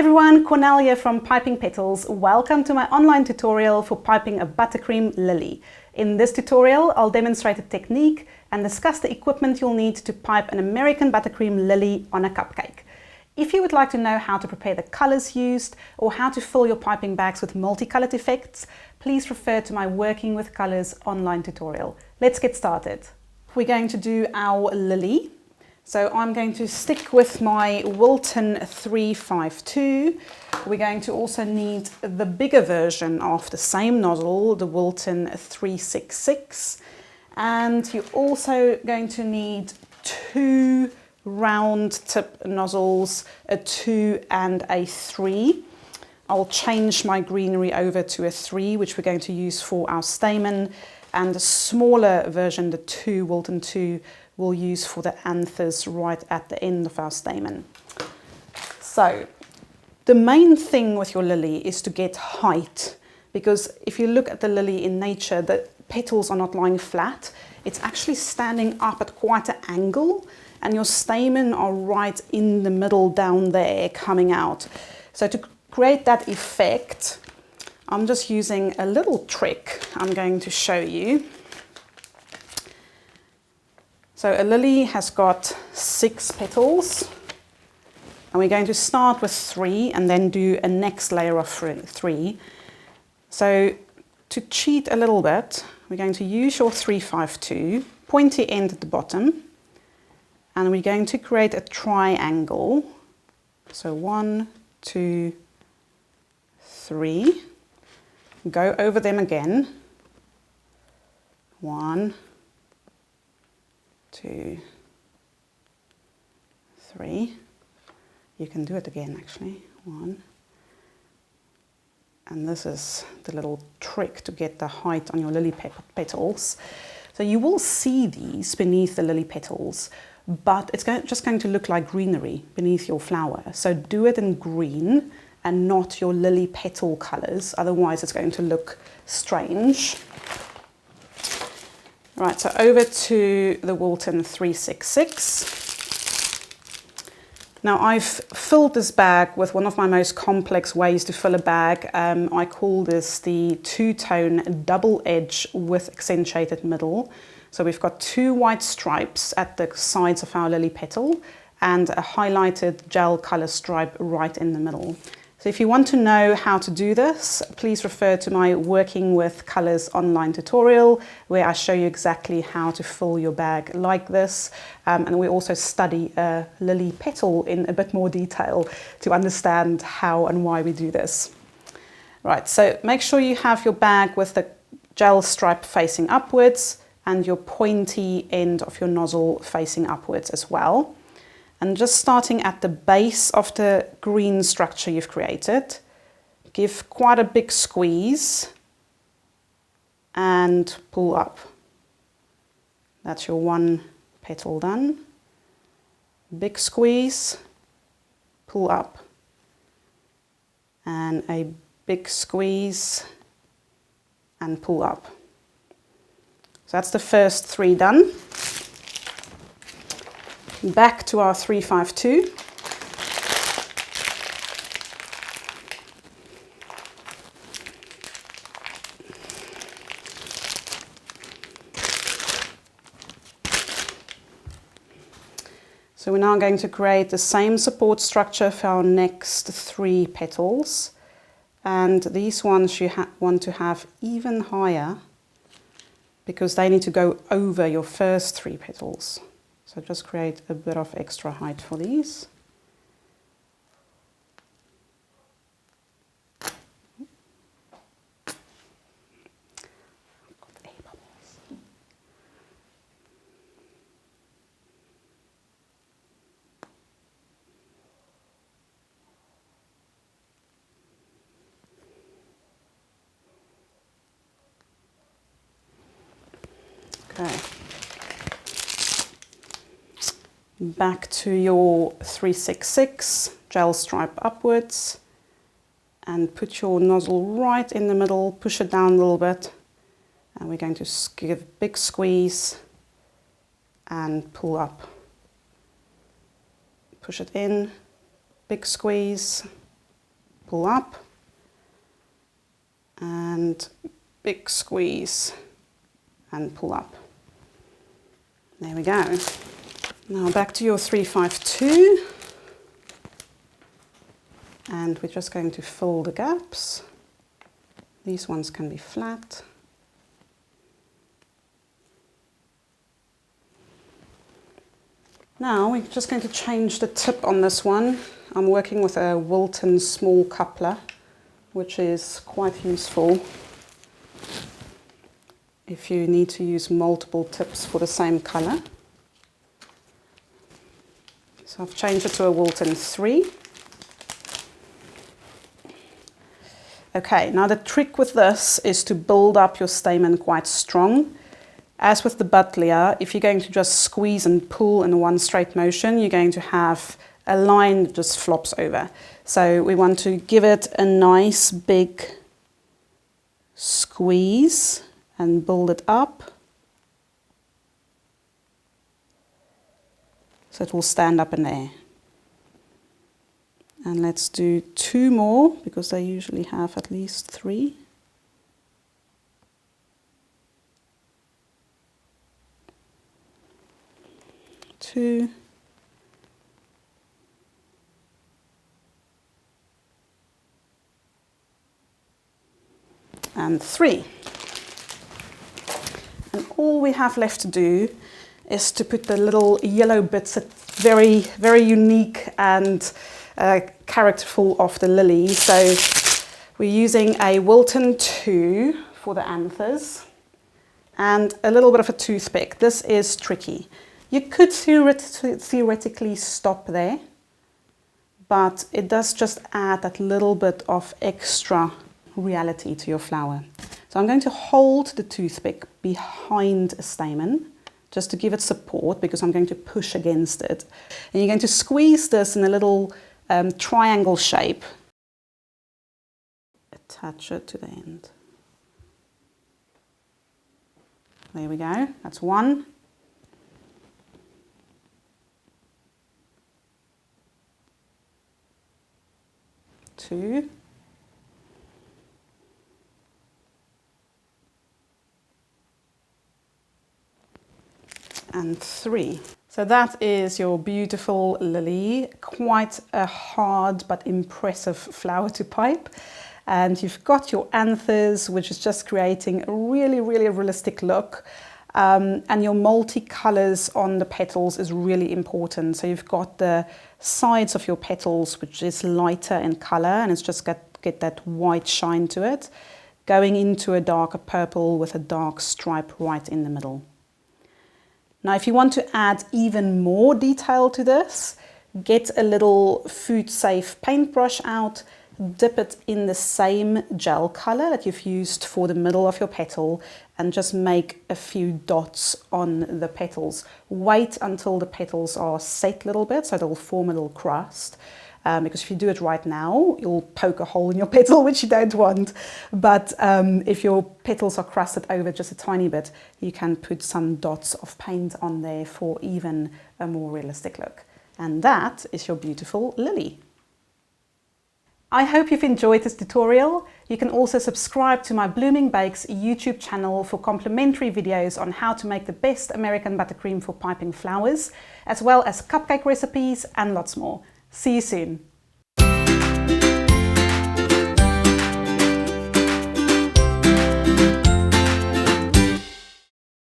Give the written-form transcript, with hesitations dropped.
everyone, Cornelia from Piping Petals. Welcome to my online tutorial for piping a buttercream lily. In this tutorial, I'll demonstrate a technique and discuss the equipment you'll need to pipe an American buttercream lily on a cupcake. If you would like to know how to prepare the colors used or how to fill your piping bags with multicolored effects, please refer to my Working with Colors online tutorial. Let's get started. We're going to do our lily. So I'm going to stick with my Wilton 352. We're going to also need the bigger version of the same nozzle, the Wilton 366. And you're also going to need two round tip nozzles, a 2 and a 3. I'll change my greenery over to a 3, which we're going to use for our stamen, and the smaller version, the 2, Wilton 2, we'll use for the anthers right at the end of our stamen. So the main thing with your lily is to get height, because if you look at the lily in nature, the petals are not lying flat. It's actually standing up at quite an angle, and your stamen are right in the middle down there coming out. So to create that effect, I'm just using a little trick I'm going to show you. So a lily has got 6 petals, and we're going to start with 3 and then do a next layer of 3. So to cheat a little bit, we're going to use your 352, pointy end at the bottom, and we're going to create a triangle. So 1, 2, 3. Go over them again. 1, 2, 3. You can do it again actually. 1. And this is the little trick to get the height on your lily petals. So you will see these beneath the lily petals, but it's just going to look like greenery beneath your flower. So do it in green and not your lily petal colors, otherwise it's going to look strange. Right, so over to the Wilton 366. Now I've filled this bag with one of my most complex ways to fill a bag. I call this the two-tone double edge with accentuated middle. So we've got 2 white stripes at the sides of our lily petal and a highlighted gel color stripe right in the middle. So if you want to know how to do this, please refer to my Working with Colors online tutorial, where I show you exactly how to fill your bag like this. And we also study a lily petal in a bit more detail to understand how and why we do this. Right, so make sure you have your bag with the gel stripe facing upwards and your pointy end of your nozzle facing upwards as well. And just starting at the base of the green structure you've created, give quite a big squeeze and pull up. That's your 1 petal done. Big squeeze, pull up. And a big squeeze and pull up. So that's the first 3 done. Back to our 352. So we're now going to create the same support structure for our next 3 petals. And these ones you want to have even higher because they need to go over your first 3 petals. So just create a bit of extra height for these. Okay. Back to your 366, gel stripe upwards, and put your nozzle right in the middle, push it down a little bit, and we're going to give a big squeeze and pull up. Push it in, big squeeze, pull up, and big squeeze and pull up. There we go. Now back to your 352, and we're just going to fill the gaps. These ones can be flat. Now we're just going to change the tip on this one. I'm working with a Wilton small coupler, which is quite useful if you need to use multiple tips for the same colour. So I've changed it to a Wilton 3. Okay, now the trick with this is to build up your stamen quite strong. As with the buddleia, if you're going to just squeeze and pull in one straight motion, you're going to have a line that just flops over. So we want to give it a nice big squeeze and build it up so it will stand up in the air. And let's do 2 more, because they usually have at least 3. Two. And 3. And all we have left to do is to put the little yellow bits, very, very unique and characterful of the lily. So we're using a Wilton 2 for the anthers and a little bit of a toothpick. This is tricky. You could theoretically stop there, but it does just add that little bit of extra reality to your flower. So I'm going to hold the toothpick behind a stamen just to give it support, because I'm going to push against it. And you're going to squeeze this in a little triangle shape. Attach it to the end. There we go, that's 1. 2. And 3. So that is your beautiful lily, quite a hard but impressive flower to pipe. And you've got your anthers, which is just creating a really, really realistic look. And your multi-colours on the petals is really important. So you've got the sides of your petals, which is lighter in colour, and it's just get that white shine to it, going into a darker purple with a dark stripe right in the middle. Now, if you want to add even more detail to this, get a little food-safe paintbrush out, dip it in the same gel colour that you've used for the middle of your petal, and just make a few dots on the petals. Wait until the petals are set a little bit so they'll form a little crust. Because if you do it right now, you'll poke a hole in your petal, which you don't want. But if your petals are crusted over just a tiny bit, you can put some dots of paint on there for even a more realistic look. And that is your beautiful lily. I hope you've enjoyed this tutorial. You can also subscribe to my Blooming Bakes YouTube channel for complimentary videos on how to make the best American buttercream for piping flowers, as well as cupcake recipes and lots more. See you soon.